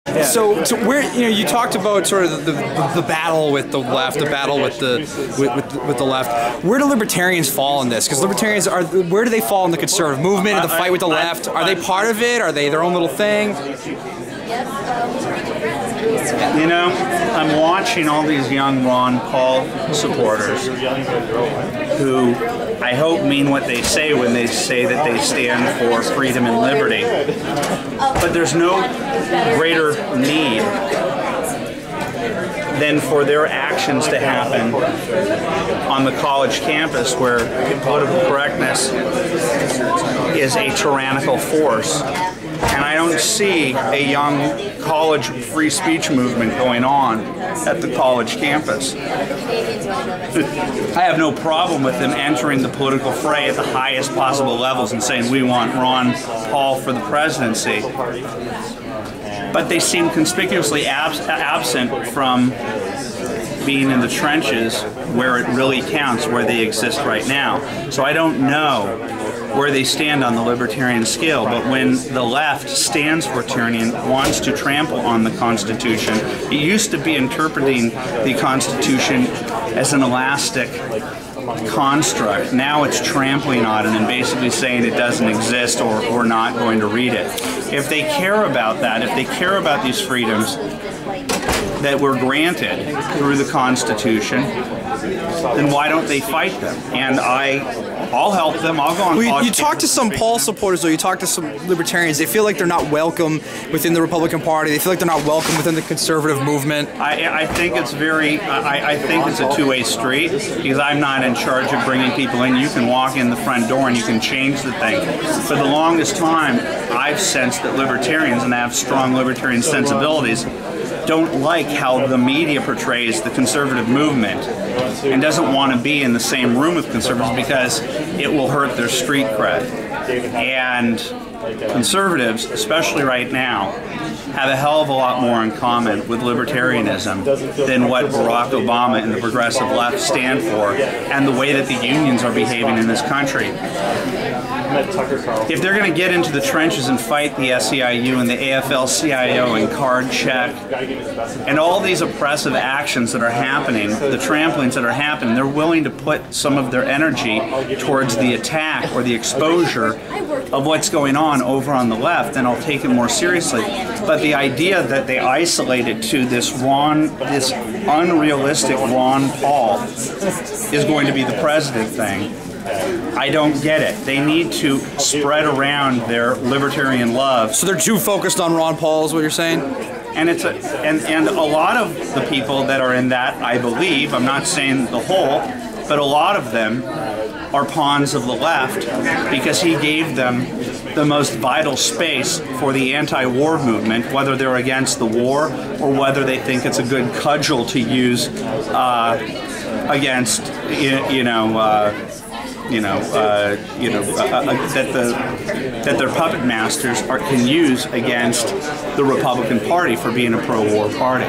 So where you talked about sort of the battle with the left, the battle with the left. Where do libertarians fall in this? Because libertarians where do they fall in the conservative movement, in the fight with the left? Are they part of it? Are they their own little thing? You know, I'm watching all these young Ron Paul supporters who I hope mean what they say when they say that they stand for freedom and liberty. But there's no greater need than for their actions to happen on the college campus, where political correctness is a tyrannical force. And I don't see a young college free speech movement going on at the college campus. I have no problem with them entering the political fray at the highest possible levels and saying we want Ron Paul for the presidency. But they seem conspicuously absent from being in the trenches where it really counts, where they exist right now. So I don't know where they stand on the libertarian scale, but when the left stands for tyranny and wants to trample on the Constitution, it used to be interpreting the Constitution as an elastic construct. Now it's trampling on it and basically saying it doesn't exist, or we're not going to read it. If they care about that, if they care about these freedoms that were granted through the Constitution, then why don't they fight them? And I'll help them. I'll go on. Well, you talk to some Paul supporters, though. You talk to some libertarians. They feel like they're not welcome within the Republican Party. They feel like they're not welcome within the conservative movement. I think it's I think it's a two-way street, because I'm not in charge of bringing people in. You can walk in the front door and you can change the thing. For the longest time, I've sensed that libertarians, and I have strong libertarian sensibilities, don't like how the media portrays the conservative movement and doesn't want to be in the same room with conservatives because it will hurt their street cred. And conservatives, especially right now, have a hell of a lot more in common with libertarianism than what Barack Obama and the progressive left stand for, and the way that the unions are behaving in this country. If they're going to get into the trenches and fight the SEIU and the AFL-CIO and card check and all these oppressive actions that are happening, the tramplings that are happening, they're willing to put some of their energy towards the attack or the exposure of what's going on over on the left, then I'll take it more seriously. But the idea that they isolate it to this unrealistic Ron Paul is going to be the president thing, I don't get it. They need to spread around their libertarian love. So they're too focused on Ron Paul, is what you're saying? And it's and a lot of the people that are in that, I believe, I'm not saying the whole, but a lot of them are pawns of the left, because he gave them the most vital space for the anti-war movement, whether they're against the war or whether they think it's a good cudgel to use against that their puppet masters can use against the Republican Party for being a pro-war party.